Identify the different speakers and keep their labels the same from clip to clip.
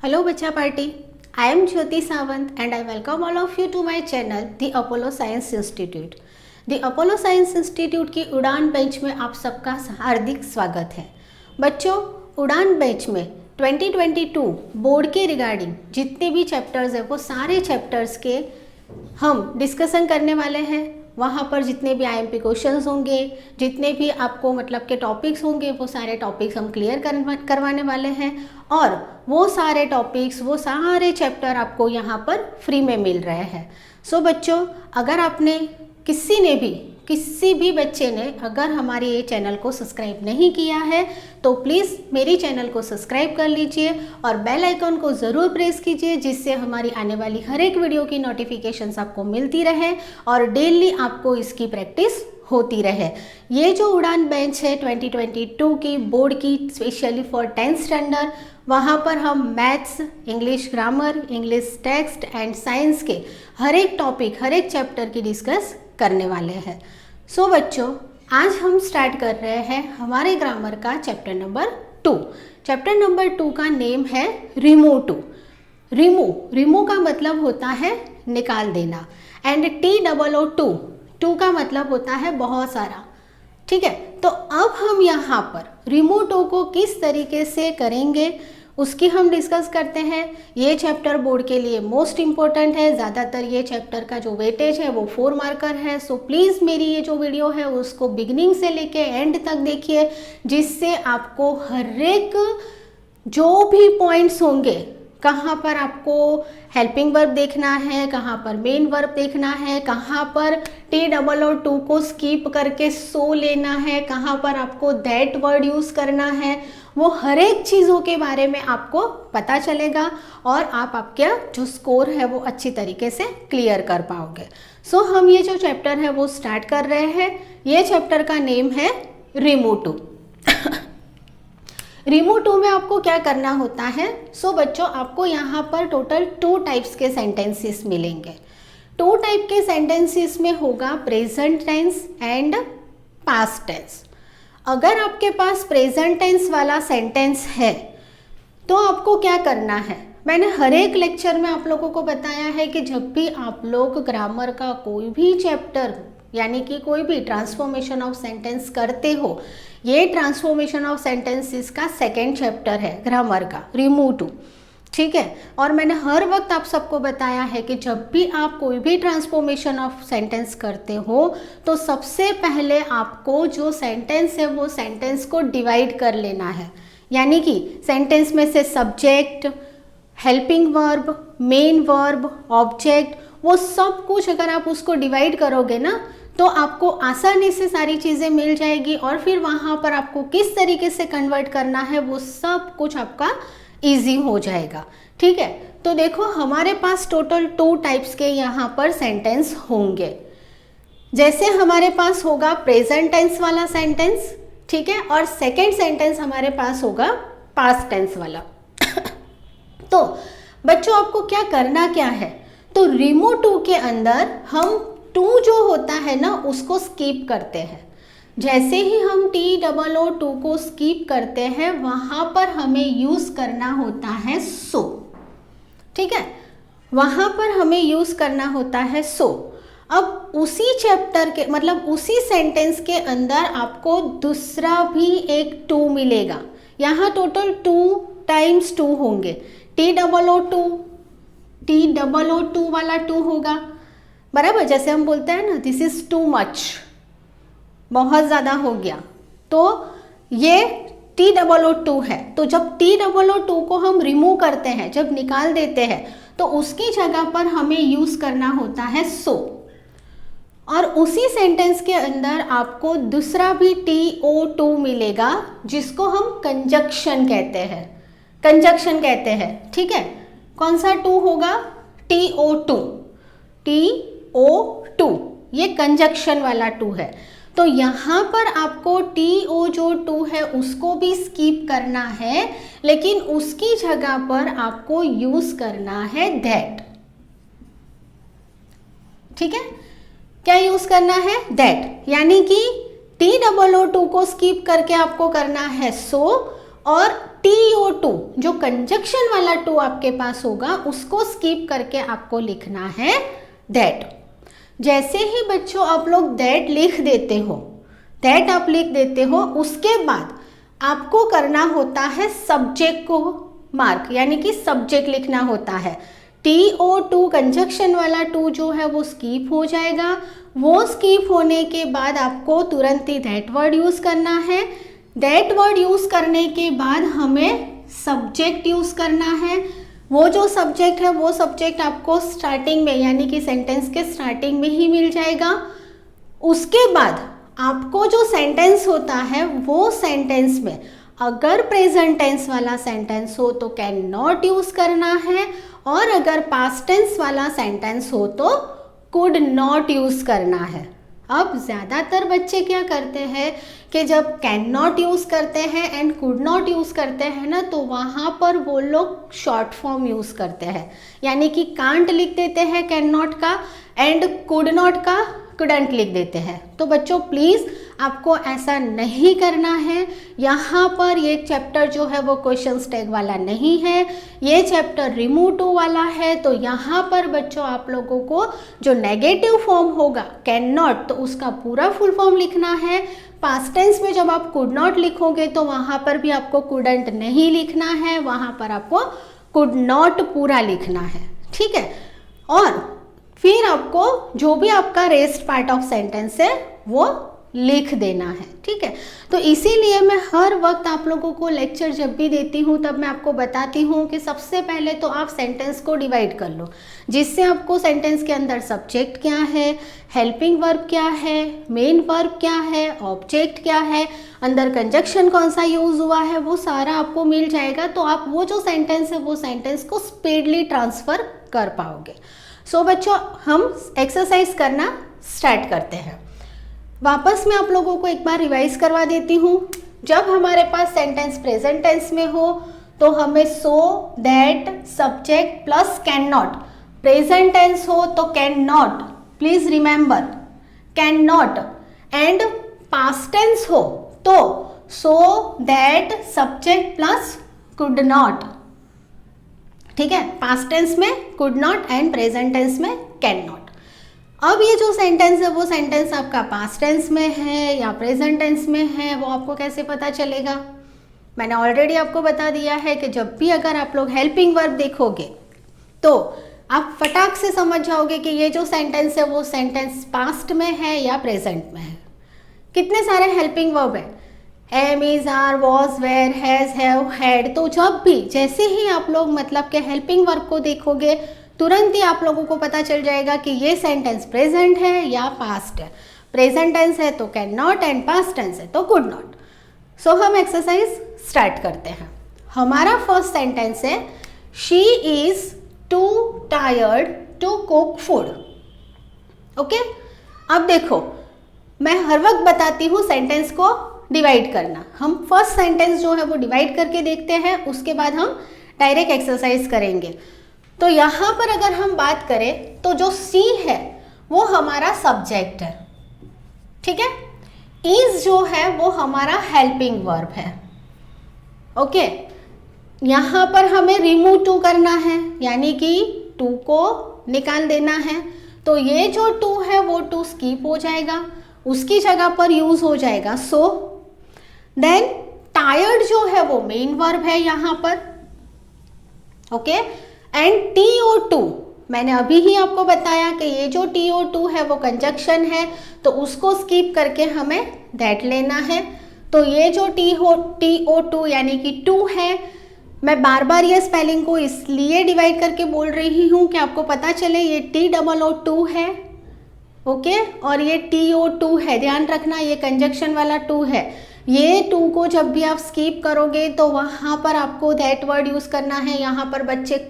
Speaker 1: Hello Bacha Party, I am Jyoti Sawant and I welcome all of you to my channel The Apollo Science Institute. The Apollo Science Institute की उड़ान batch में आप सबका हार्दिक स्वागत है। बच्चों, उड़ान बैच में 2022 बोर्ड के रिगार्डिंग जितने भी चैप्टर्स हैं वो सारे चैप्टर्स के हम डिस्कशन करने वाले हैं। वहाँ पर जितने भी आईएमपी क्वेश्चंस होंगे, जितने भी आपको मतलब के टॉपिक्स होंगे, वो सारे टॉपिक्स हम क्लियर करवाने वाले हैं और वो सारे टॉपिक्स, वो सारे चैप्टर आपको यहाँ पर फ्री में मिल रहे हैं। सो बच्चों, अगर आपने किसी भी बच्चे ने अगर हमारे ये चैनल को सब्सक्राइब नहीं किया है तो प्लीज़ मेरी चैनल को सब्सक्राइब कर लीजिए और बेल आइकन को ज़रूर प्रेस कीजिए, जिससे हमारी आने वाली हर एक वीडियो की नोटिफिकेशंस आपको मिलती रहे और डेली आपको इसकी प्रैक्टिस होती रहे। ये जो उड़ान बेंच है 2022 की बोर्ड की स्पेशली फॉर 10th स्टैंडर्ड, वहाँ पर हम maths, English grammar, English text and science के हर एक टॉपिक, हर एक चैप्टर की डिस्कस करने वाले हैं। सो बच्चों, आज हम स्टार्ट कर रहे हैं हमारे ग्रामर का चैप्टर नंबर 2। चैप्टर नंबर 2 का नेम है रिमूव टू। रिमूव का मतलब होता है निकाल देना एंड TOO टू का मतलब होता है बहुत सारा। ठीक है, तो अब हम यहाँ पर रिमूव टू को किस तरीके से करेंगे उसकी हम डिस्कस करते हैं। ये चैप्टर बोर्ड के लिए मोस्ट इम्पोर्टेंट है। ज़्यादातर ये चैप्टर का जो वेटेज है वो 4 मार्कर है। सो प्लीज़ मेरी ये जो वीडियो है उसको बिगिनिंग से लेके एंड तक देखिए, जिससे आपको हर एक जो भी पॉइंट्स होंगे, कहाँ पर आपको हेल्पिंग वर्ब देखना है, कहाँ पर मेन वर्ब देखना है, कहाँ पर TOO को स्किप करके सो लेना है, कहाँ पर आपको दैट वर्ड यूज़ करना है, वो हर एक चीज़ों के बारे में आपको पता चलेगा और आप आपका जो स्कोर है वो अच्छी तरीके से क्लियर कर पाओगे। सो हम ये जो चैप्टर है वो स्टार्ट कर रहे हैं। ये चैप्टर का नेम है रिमूव टू। रिमूव टू में आपको क्या करना होता है? सो बच्चों, आपको यहाँ पर टोटल 2 टाइप्स के सेंटेंसेस मिलेंगे। 2 टाइप के सेंटेंसेस में होगा present tense and past tense. अगर आपके पास प्रेजेंट टेंस वाला सेंटेंस है तो आपको क्या करना है? मैंने हर एक लेक्चर में आप लोगों को बताया है कि जब भी आप लोग ग्रामर का कोई भी चैप्टर यानी कि कोई भी ट्रांसफॉर्मेशन ऑफ सेंटेंस करते हो, ये ट्रांसफॉर्मेशन ऑफ सेंटेंसेस का 2nd चैप्टर है ग्रामर का, रिमूव टू। ठीक है, और मैंने हर वक्त आप सबको बताया है कि जब भी आप कोई भी ट्रांसफॉर्मेशन ऑफ सेंटेंस करते हो तो सबसे पहले आपको जो सेंटेंस है वो सेंटेंस को डिवाइड कर लेना है। यानी कि सेंटेंस में से subject, helping verb, main verb, object, वो सब कुछ अगर आप उसको डिवाइड करोगे ना तो आपको आसानी से सारी चीज़ें मिल जाएगी और फिर वहाँ पर आपको किस तरीके से कन्वर्ट करना है वो सब कुछ आपका इजी हो जाएगा। ठीक है, तो देखो हमारे पास टोटल 2 टाइप्स के यहाँ पर सेंटेंस होंगे। जैसे हमारे पास होगा प्रेजेंट टेंस वाला सेंटेंस, ठीक है, और 2nd सेंटेंस हमारे पास होगा पास्ट टेंस वाला। तो बच्चों, आपको क्या करना क्या है? तो रिमूव टू के अंदर हम टू जो होता है ना उसको स्किप करते हैं। जैसे ही हम TOO को स्किप करते हैं वहाँ पर हमें यूज़ करना होता है सो। ठीक है, वहाँ पर हमें यूज़ करना होता है सो। अब उसी चैप्टर के मतलब उसी सेंटेंस के अंदर आपको दूसरा भी एक टू मिलेगा। यहाँ टोटल 2 टाइम्स 2 होंगे। TOO वाला 2 होगा, बराबर। जैसे हम बोलते हैं ना, दिस इज़ टू मच, बहुत ज़्यादा हो गया, तो ये TOO है। तो जब TOO को हम रिमूव करते हैं, जब निकाल देते हैं, तो उसकी जगह पर हमें यूज़ करना होता है सो। और उसी सेंटेंस के अंदर आपको दूसरा भी TOO मिलेगा, जिसको हम कंजक्शन कहते हैं। कंजक्शन कहते हैं, ठीक है। कौन सा 2 होगा? TOO, ये कंजक्शन वाला 2 है। तो यहाँ पर आपको TO जो 2 है उसको भी स्किप करना है, लेकिन उसकी जगह पर आपको यूज करना है दैट। ठीक है, क्या यूज करना है? दैट। यानी कि TOO को स्किप करके आपको करना है सो, और TO2 जो कंजक्शन वाला टू आपके पास होगा उसको स्किप करके आपको लिखना है दैट। जैसे ही बच्चों आप लोग दैट लिख देते हो, दैट आप लिख देते हो, उसके बाद आपको करना होता है सब्जेक्ट को मार्क, यानी कि सब्जेक्ट लिखना होता है। TO2 कंजक्शन वाला टू जो है वो स्किप हो जाएगा। वो स्किप होने के बाद आपको तुरंत ही दैट वर्ड यूज़ करना है। दैट वर्ड यूज़ करने के बाद हमें सब्जेक्ट यूज़ करना है। वो जो सब्जेक्ट है वो सब्जेक्ट आपको स्टार्टिंग में, यानी कि सेंटेंस के स्टार्टिंग में ही मिल जाएगा। उसके बाद आपको जो सेंटेंस होता है वो सेंटेंस में अगर प्रेजेंट टेंस वाला सेंटेंस हो तो कैन नॉट यूज़ करना है, और अगर पास्ट टेंस वाला सेंटेंस हो तो कुड नॉट यूज़ करना है। अब ज़्यादातर बच्चे क्या करते हैं कि जब कैन नॉट यूज़ करते हैं एंड कुड नॉट यूज़ करते हैं ना, तो वहाँ पर वो लोग शॉर्ट फॉर्म यूज़ करते हैं, यानी कि कांट लिख देते हैं कैन नॉट का एंड कुड नॉट का कुडंट लिख देते हैं। तो बच्चों प्लीज़ आपको ऐसा नहीं करना है। यहाँ पर ये चैप्टर जो है वो क्वेश्चंस टैग वाला नहीं है, ये चैप्टर रिमूव टू वाला है। तो यहाँ पर बच्चों आप लोगों को जो नेगेटिव फॉर्म होगा कैन नॉट, तो उसका पूरा फुल फॉर्म लिखना है। पास्ट टेंस में जब आप कुड नॉट लिखोगे तो वहाँ पर भी आपको कुडंट नहीं लिखना है, वहाँ पर आपको कुड नॉट पूरा लिखना है, ठीक है। और फिर आपको जो भी आपका रेस्ट पार्ट ऑफ सेंटेंस है वो लिख देना है, ठीक है। तो इसीलिए मैं हर वक्त आप लोगों को लेक्चर जब भी देती हूँ तब मैं आपको बताती हूँ कि सबसे पहले तो आप सेंटेंस को डिवाइड कर लो, जिससे आपको सेंटेंस के अंदर सब्जेक्ट क्या है, हेल्पिंग वर्ब क्या है, मेन वर्ब क्या है, ऑब्जेक्ट क्या है, अंदर कंजक्शन कौन सा यूज़ हुआ है, वो सारा आपको मिल जाएगा। तो आप वो जो सेंटेंस है वो सेंटेंस को स्पीडली ट्रांसफ़र कर पाओगे। सो बच्चों हम एक्सरसाइज करना स्टार्ट करते हैं। वापस मैं आप लोगों को एक बार रिवाइज करवा देती हूँ। जब हमारे पास सेंटेंस प्रेजेंट टेंस में हो तो हमें so, that, subject plus can not. Present tense हो तो can not, please remember can not. And past tense हो तो so, that, subject plus could not, ठीक है। पास्ट टेंस में could not and present tense में कैन नॉट। अब ये जो सेंटेंस है वो सेंटेंस आपका पास्ट टेंस में है या प्रेजेंट टेंस में है, वो आपको कैसे पता चलेगा? मैंने ऑलरेडी आपको बता दिया है कि जब भी अगर आप लोग हेल्पिंग वर्ब देखोगे तो आप फटाक से समझ जाओगे कि ये जो सेंटेंस है वो सेंटेंस पास्ट में है या प्रेजेंट में है। कितने सारे हेल्पिंग वर्ब है, am, is, are, was, were, has, have, had. तो जब भी जैसे ही आप लोग मतलब के हेल्पिंग वर्ब को देखोगे तुरंत ही आप लोगों को पता चल जाएगा कि ये सेंटेंस प्रेजेंट है या पास्ट है। प्रेजेंट टेंस है तो can not and past tense है तो कुड नॉट। सो हम एक्सरसाइज स्टार्ट करते हैं। हमारा फर्स्ट सेंटेंस है she is too tired to cook food. Okay, अब देखो मैं हर वक्त बताती हूँ सेंटेंस को डिवाइड करना। हम फर्स्ट सेंटेंस जो है वो डिवाइड करके देखते हैं, उसके बाद हम डायरेक्ट एक्सरसाइज करेंगे। तो यहाँ पर अगर हम बात करें तो जो सी है वो हमारा सब्जेक्ट है, ठीक है। इज जो है वो हमारा हेल्पिंग वर्ब है। ओके, यहाँ पर हमें रिमूव टू करना है, यानी कि टू को निकाल देना है। तो ये जो टू है वो टू स्किप हो जाएगा, उसकी जगह पर यूज हो जाएगा सो। देन टायर्ड जो है वो मेन वर्ब है यहाँ पर, ओके। एंड TO2 मैंने अभी ही आपको बताया कि ये जो TO2 है वो कंजक्शन है, तो उसको स्किप करके हमें दैट लेना है। तो ये जो TO2 यानी कि टू है, मैं बार बार ये स्पेलिंग को इसलिए डिवाइड करके बोल रही हूँ कि आपको पता चले ये TOO2 है, ओके, और ये TO2 है। ध्यान रखना ये कंजक्शन वाला टू है। ये टू को जब भी आप स्किप करोगे तो वहाँ पर आपको दैट वर्ड यूज़ करना है। यहाँ पर बच्चे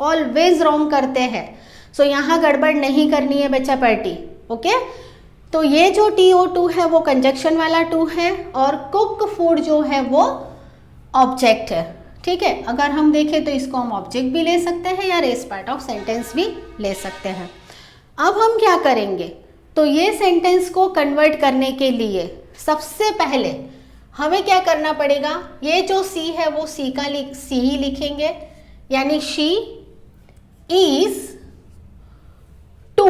Speaker 1: ऑलवेज रॉन्ग करते हैं, सो यहाँ गड़बड़ नहीं करनी है बच्चा पार्टी, ओके। तो ये जो TO2 है वो कंजक्शन वाला टू है और कुक फूड जो है वो ऑब्जेक्ट है, ठीक है। अगर हम देखें तो इसको हम ऑब्जेक्ट भी ले सकते हैं या रेस्ट पार्ट ऑफ सेंटेंस भी ले सकते हैं। अब हम क्या करेंगे, तो ये सेंटेंस को कन्वर्ट करने के लिए सबसे पहले हमें क्या करना पड़ेगा, ये जो सी है वो सी ही लिखेंगे, यानी she is too,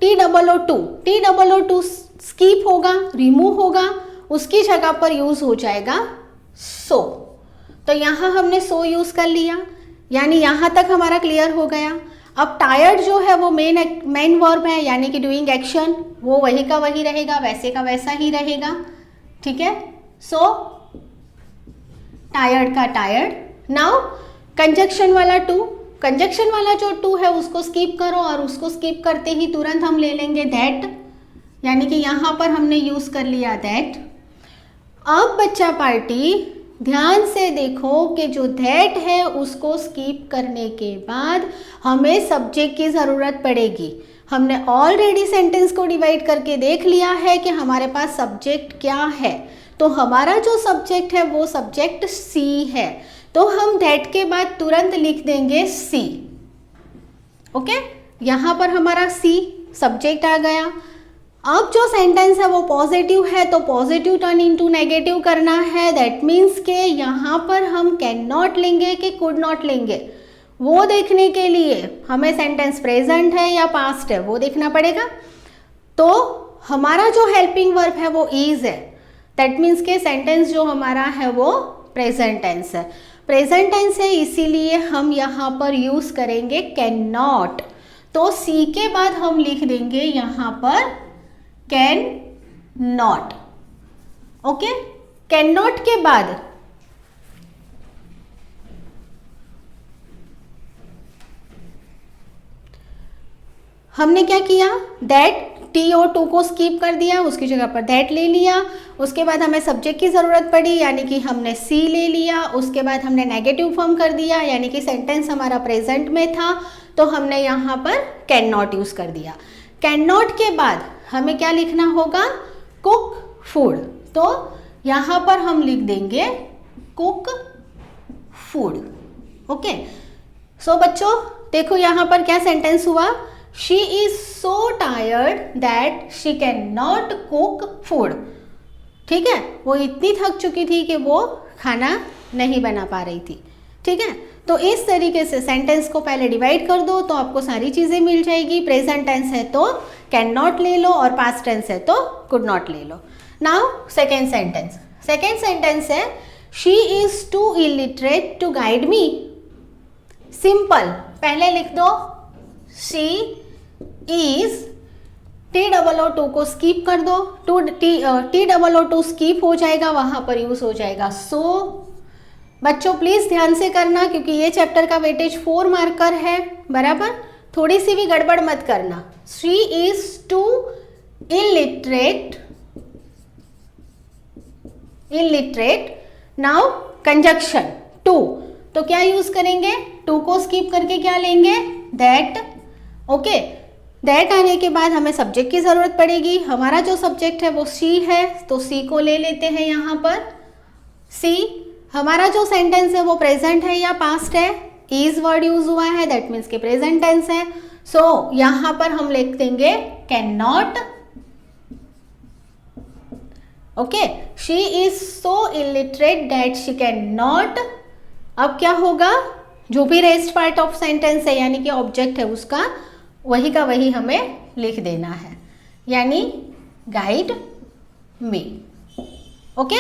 Speaker 1: T-O-O-2 skip होगा, रिमूव होगा, उसकी जगह पर यूज हो जाएगा सो। तो यहां हमने सो यूज कर लिया, यानी यहां तक हमारा क्लियर हो गया। अब टायर्ड जो है वो मेन वर्ब है, यानी कि डूइंग एक्शन, वो वही का वही रहेगा, वैसे का वैसा ही रहेगा, ठीक है। सो टायर्ड का टायर्ड। नाउ कंजक्शन वाला टू, कंजक्शन वाला जो टू है उसको स्किप करो, और उसको स्किप करते ही तुरंत हम ले लेंगे दैट, यानी कि यहां पर हमने यूज कर लिया दैट। अब बच्चा पार्टी ध्यान से देखो कि जो दैट है उसको स्किप करने के बाद हमें सब्जेक्ट की ज़रूरत पड़ेगी। हमने ऑलरेडी सेंटेंस को डिवाइड करके देख लिया है कि हमारे पास सब्जेक्ट क्या है, तो हमारा जो सब्जेक्ट है वो सब्जेक्ट सी है, तो हम दैट के बाद तुरंत लिख देंगे सी। ओके, यहाँ पर हमारा सी सब्जेक्ट आ गया। अब जो सेंटेंस है वो पॉजिटिव है, तो पॉजिटिव टर्न इनटू नेगेटिव करना है। दैट मीन्स के यहाँ पर हम कैन नॉट लेंगे कि कुड नॉट लेंगे, वो देखने के लिए हमें सेंटेंस प्रेजेंट है या पास्ट है वो देखना पड़ेगा। तो हमारा जो हेल्पिंग वर्ब है वो इज है, दैट मीन्स के सेंटेंस जो हमारा है वो प्रेजेंट टेंस है। प्रेजेंट टेंस है, इसीलिए हम यहाँ पर यूज करेंगे कैन नॉट। तो सी के बाद हम लिख देंगे यहाँ पर can not. Okay, can not के बाद हमने क्या किया, दैट TO2 को स्किप कर दिया, उसकी जगह पर दैट ले लिया। उसके बाद हमें सब्जेक्ट की ज़रूरत पड़ी, यानी कि हमने सी ले लिया। उसके बाद हमने नेगेटिव फॉर्म कर दिया, यानी कि सेंटेंस हमारा प्रेजेंट में था, तो हमने यहाँ पर कैन नॉट यूज़ कर दिया। कैन नॉट के बाद हमें क्या लिखना होगा, कुक फूड, तो यहाँ पर हम लिख देंगे कुक फूड। ओके, सो बच्चों देखो यहाँ पर क्या सेंटेंस हुआ, she is so tired that she can not cook food. ठीक है, वो इतनी थक चुकी थी कि वो खाना नहीं बना पा रही थी। ठीक है, तो इस तरीके से सेंटेंस को पहले डिवाइड कर दो तो आपको सारी चीज़ें मिल जाएगी। प्रेजेंट टेंस है तो कैन नॉट ले लो, और पास्ट टेंस है तो कुड नॉट ले लो। Now second sentence, second sentence है she is too illiterate to guide me. Simple, पहले लिख दो शी इज, TOO2 को स्किप कर दो, TOO2 स्किप हो जाएगा, वहां पर यूज हो जाएगा सो। बच्चों प्लीज ध्यान से करना, क्योंकि ये चैप्टर का वेटेज 4 मार्कर है, बराबर, थोड़ी सी भी गड़बड़ मत करना। She is too illiterate. Now conjunction too, तो क्या यूज करेंगे, टू को स्किप करके क्या लेंगे, दैट। ओके, दैट आने के बाद हमें सब्जेक्ट की जरूरत पड़ेगी। हमारा जो सब्जेक्ट है वो सी है, तो सी को ले लेते हैं यहाँ पर सी। हमारा जो सेंटेंस है वो प्रेजेंट है या पास्ट है, इज वर्ड यूज हुआ है, दैट मीन्स के प्रेजेंट टेंस है। सो यहाँ पर हम लिख देंगे can not. Okay, she is so illiterate that she can not. अब क्या होगा, जो भी रेस्ट पार्ट ऑफ सेंटेंस है यानी कि ऑब्जेक्ट है उसका वही का वही हमें लिख देना है, यानी guide me. Okay,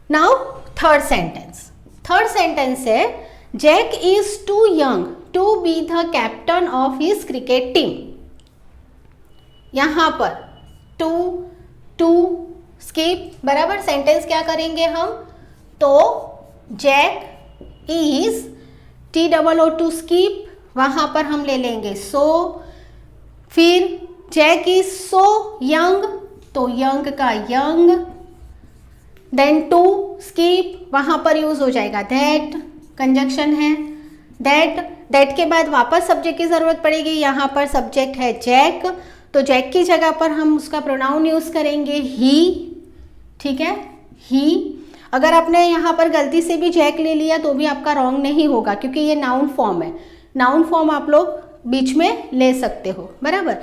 Speaker 1: now third sentence. Third sentence है Jack is too young to be the captain of his cricket team. यहां पर टू स्किप, बराबर, सेंटेंस क्या करेंगे हम, तो जैक इज, TOO2 स्किप, वहां पर हम ले लेंगे सो। फिर जैक इज सो यंग, तो यंग का यंग, देन टू स्किप, वहां पर यूज हो जाएगा दैट, कंजक्शन है दैट के बाद वापस सब्जेक्ट की जरूरत पड़ेगी। यहाँ पर सब्जेक्ट है जैक, तो जैक की जगह पर हम उसका प्रोनाउन यूज करेंगे ही। ठीक है, ही। अगर आपने यहाँ पर गलती से भी जैक ले लिया तो भी आपका रॉन्ग नहीं होगा, क्योंकि ये नाउन फॉर्म है। नाउन फॉर्म आप लोग बीच में ले सकते हो, बराबर।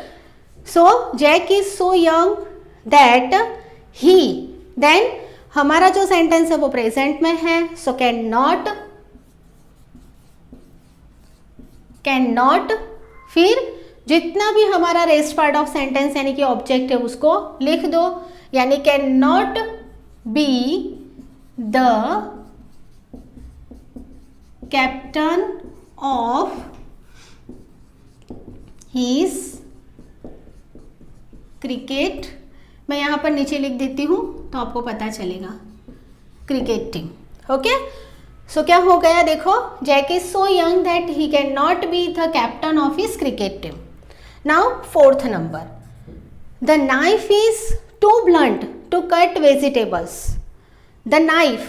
Speaker 1: So Jack is so young that he, then हमारा जो सेंटेंस है वो प्रेजेंट में है, सो कैन नॉट, फिर जितना भी हमारा रेस्ट पार्ट ऑफ सेंटेंस यानी कि ऑब्जेक्ट है उसको लिख दो, यानी can not be the captain of his cricket, मैं यहाँ पर नीचे लिख देती हूँ तो आपको पता चलेगा, क्रिकेट टीम। ओके, सो क्या हो गया देखो, Jack is so young that he can not be the captain of his cricket team. Now fourth number, the knife is too blunt to cut vegetables. The knife,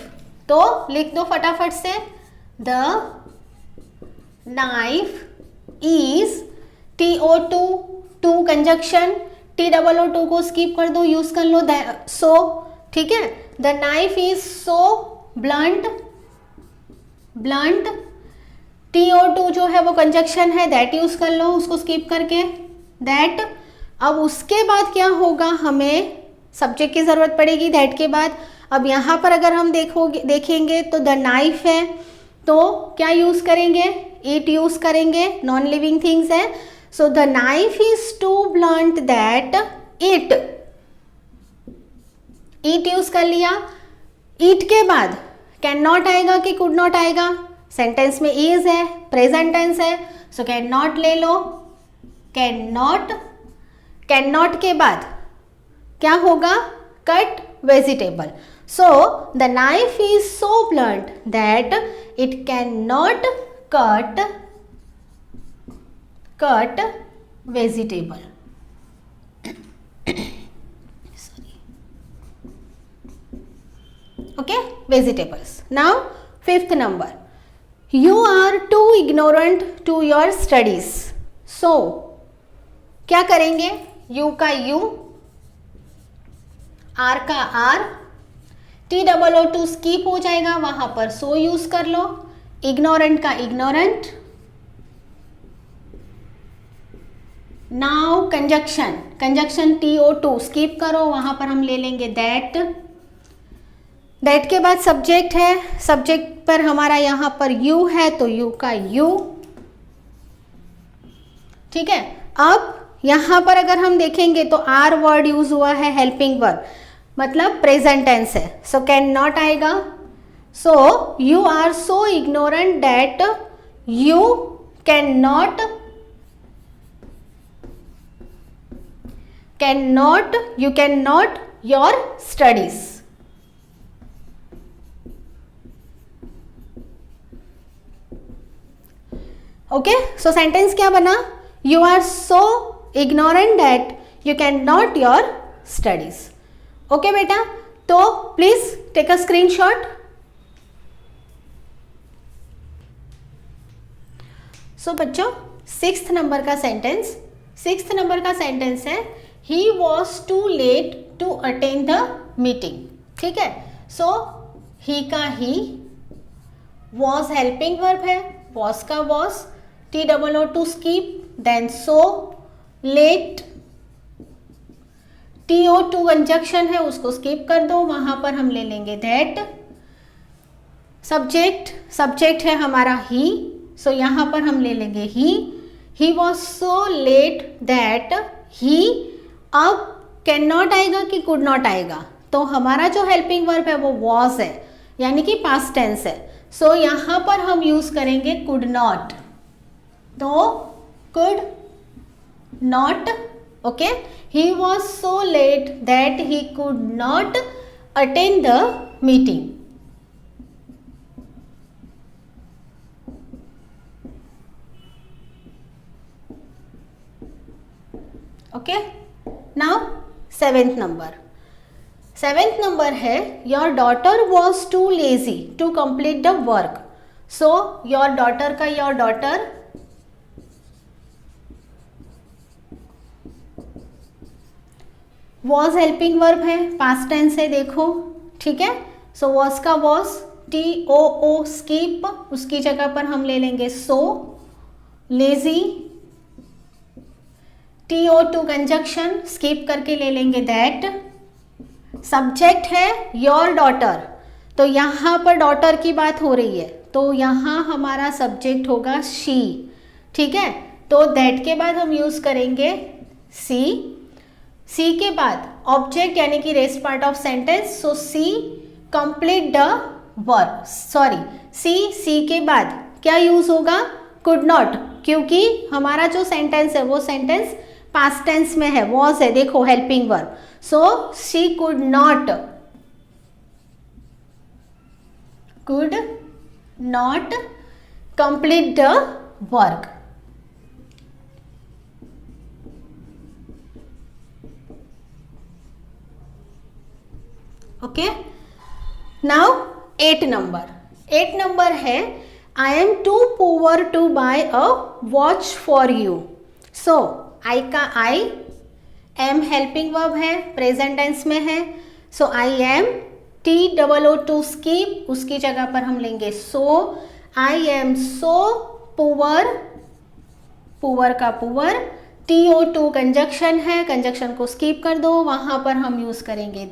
Speaker 1: तो लिख दो फटाफट से, the knife is, TO2 too conjunction, TOO को skip कर दो, use कर लो सो, ठीक है। The knife is so blunt, TO2 जो है वो कंजक्शन है, दैट यूज कर लो उसको स्किप करके, दैट। अब उसके बाद क्या होगा, हमें सब्जेक्ट की जरूरत पड़ेगी दैट के बाद। अब यहाँ पर अगर हम देखेंगे तो द नाइफ है, तो क्या यूज करेंगे, इट यूज करेंगे, नॉन लिविंग थिंग्स है, so the knife is too blunt that it use कर लिया। इट के बाद कैन नॉट आएगा कि कुड नॉट आएगा, सेंटेंस में इज है, प्रेजेंट टेंस है, सो कैन नॉट ले लो, कैन नॉट के बाद क्या होगा, cut vegetable, so the knife is so blunt that it can not cut vegetable. Sorry. Okay, vegetables. Now fifth number, you are too ignorant to your studies. So क्या करेंगे, you का you, r का r, TOO skip हो जाएगा, वहां पर so use कर लो, ignorant का ignorant। Now conjunction TO2 skip करो, वहां पर हम ले लेंगे दैट के बाद सब्जेक्ट है, सब्जेक्ट पर हमारा यहां पर यू है, तो यू का यू, ठीक है। अब यहां पर अगर हम देखेंगे तो आर वर्ड यूज हुआ है, हेल्पिंग वर्ब, मतलब प्रेजेंट टेंस है, सो कैन नॉट आएगा, so you are so ignorant that you can not your studies. Okay, so sentence क्या बना, you are so ignorant that you cannot your studies. Okay बेटा, तो please take a screenshot. So बच्चों, sixth number का sentence है, he was too late to attend the meeting, ठीक है। so he का he, was helping verb है, was का was, TOO skip, then so, late, TO2 conjunction है, उसको स्किप कर दो, वहां पर हम ले लेंगे that। सब्जेक्ट है हमारा he, so यहां पर हम ले लेंगे he was so late that he, अब कैन नॉट आएगा कि कुड नॉट आएगा, तो हमारा जो हेल्पिंग वर्ब है वो was है, यानी कि पास्ट टेंस है, सो यहां पर हम यूज करेंगे कुड नॉट, तो could not. Okay, he was so late that he could not attend the meeting. Okay, now seventh number है your daughter was too lazy to complete the work. So your daughter का your daughter was helping verb है, past tense है, देखो ठीक है। So was का was, TOO skip, उसकी जगह पर हम ले लेंगे सो, लेजी, TO2 कंजक्शन स्किप करके ले लेंगे दैट, सब्जेक्ट है योर डॉटर, तो यहाँ पर डॉटर की बात हो रही है, तो यहाँ हमारा सब्जेक्ट होगा शी, ठीक है। तो दैट के बाद हम यूज करेंगे सी, सी के बाद ऑब्जेक्ट यानी कि rest part of sentence, so she complete the work, sorry she के बाद क्या यूज होगा, कुड नॉट, क्योंकि हमारा जो सेंटेंस है वो सेंटेंस पास्ट टेंस में है, वॉज है, देखो helping verb, so she could not complete the work. Okay, now 8 number है I am too poor to buy a watch for you. So I का आई, एम हेल्पिंग वर्ब है, present tense में है, so I am, TOO skip, उसकी जगह पर हम लेंगे so, I am so poor, poor का पुअर, TOO कंजक्शन है, कंजक्शन को स्कीप कर दो, वहां पर हम यूज करेंगे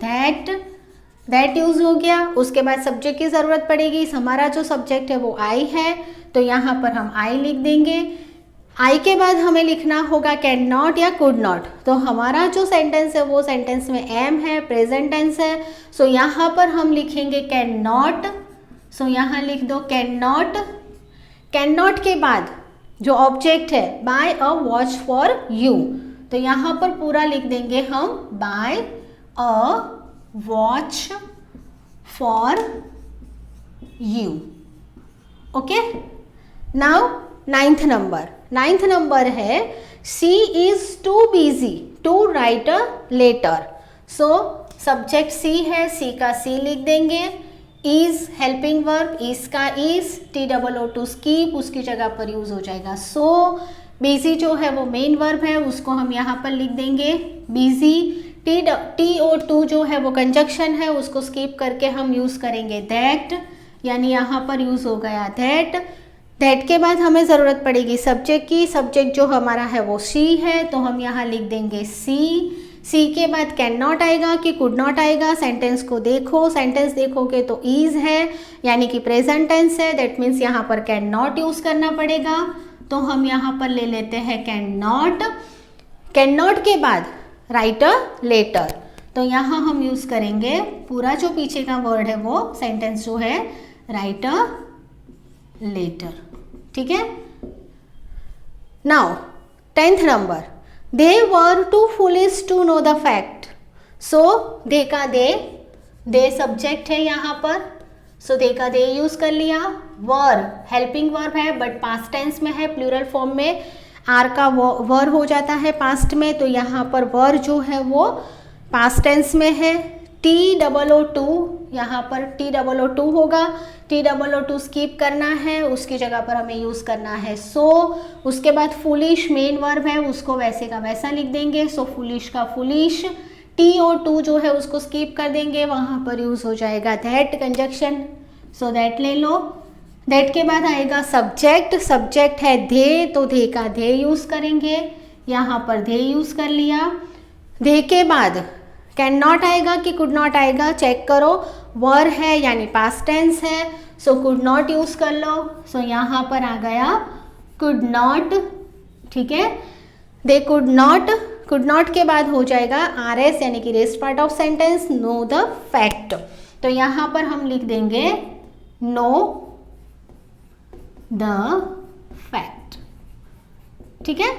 Speaker 1: दैट यूज हो गया। उसके बाद सब्जेक्ट की जरूरत पड़ेगी, हमारा जो सब्जेक्ट है वो आई है, तो यहाँ पर हम आई लिख देंगे। आई के बाद हमें लिखना होगा कैन नॉट या कुड नॉट, तो हमारा जो सेंटेंस है वो सेंटेंस में एम है, प्रेजेंट टेंस है, सो यहाँ पर हम लिखेंगे कैन नॉट, सो यहाँ लिख दो कैन नॉट। कैन नॉट के बाद जो ऑब्जेक्ट है buy a watch for you, तो यहाँ पर पूरा लिख देंगे हम buy a watch for you. Okay, now 9th number है she is too busy to write a letter. So subject she है, सी का सी लिख देंगे, इज हेल्पिंग वर्ब, इज का इज, TOO स्कीप, उसकी जगह पर यूज हो जाएगा सो। बिजी जो है वो मेन वर्ब है, उसको हम यहाँ पर लिख देंगे बिजी। TOO जो है वो कंजक्शन है, उसको स्कीप करके हम यूज करेंगे दैट, यानी यहाँ पर यूज हो गया दैट के बाद हमें ज़रूरत पड़ेगी सब्जेक्ट की, सब्जेक्ट जो हमारा है वो शी है, तो हम यहाँ लिख देंगे सी के बाद कैन नॉट आएगा कि कुड नॉट आएगा, सेंटेंस को देखो, सेंटेंस देखोगे तो इज है यानी कि प्रेजेंट टेंस है, दैट मीन्स यहाँ पर कैन नॉट यूज करना पड़ेगा, तो हम यहाँ पर ले लेते हैं कैन नॉट के बाद राइट अ लेटर, तो यहाँ हम यूज करेंगे पूरा जो पीछे का वर्ड है वो सेंटेंस जो है राइट अ लेटर, ठीक है। Now 10th number, they were too foolish to know the fact. So they का दे सब्जेक्ट है यहाँ पर, सो दे का दे यूज कर लिया। वर हेल्पिंग वर्ब है बट पास्ट टेंस में है, प्लूरल फॉर्म में आर का वर हो जाता है पास्ट में, तो यहाँ पर वर जो है वो पास्ट टेंस में है। TOO यहाँ पर TOO होगा, TOO स्कीप करना है, उसकी जगह पर हमें यूज करना है सो। उसके बाद फुलिश मेन वर्ब है, उसको वैसे का वैसा लिख देंगे, सो फुलिश का फुलिश। TOO जो है उसको स्कीप कर देंगे, वहां पर यूज हो जाएगा दैट कंजक्शन, सो दैट ले लो। दैट के बाद आएगा सब्जेक्ट है दे, तो दे का दे यूज करेंगे, यहाँ पर दे यूज कर लिया। दे के बाद कैन नॉट आएगा कि कुड नॉट आएगा, चेक करो, वर है यानी पास्ट टेंस है, सो कुड नॉट यूज कर लो, सो यहाँ पर आ गया कुड नॉट, ठीक है। दे कुड नॉट के बाद हो जाएगा RS यानी कि rest part of sentence, no the fact, तो यहाँ पर हम लिख देंगे नो द फैक्ट, ठीक है।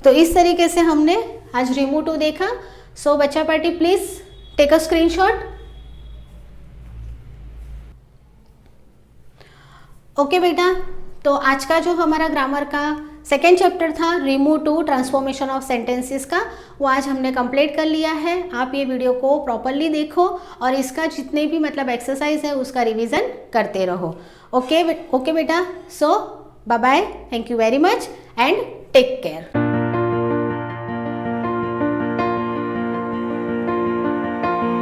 Speaker 1: तो इस तरीके से हमने आज रिमूव टू देखा। सो बच्चा party please take a screenshot. Okay बेटा, तो आज का जो हमारा ग्रामर का सेकेंड चैप्टर था remove to transformation of sentences का, वो आज हमने कंप्लीट कर लिया है। आप ये वीडियो को प्रॉपरली देखो और इसका जितने भी मतलब एक्सरसाइज है उसका रिवीजन करते रहो। ओके बेटा, so bye bye, thank you very much and take care.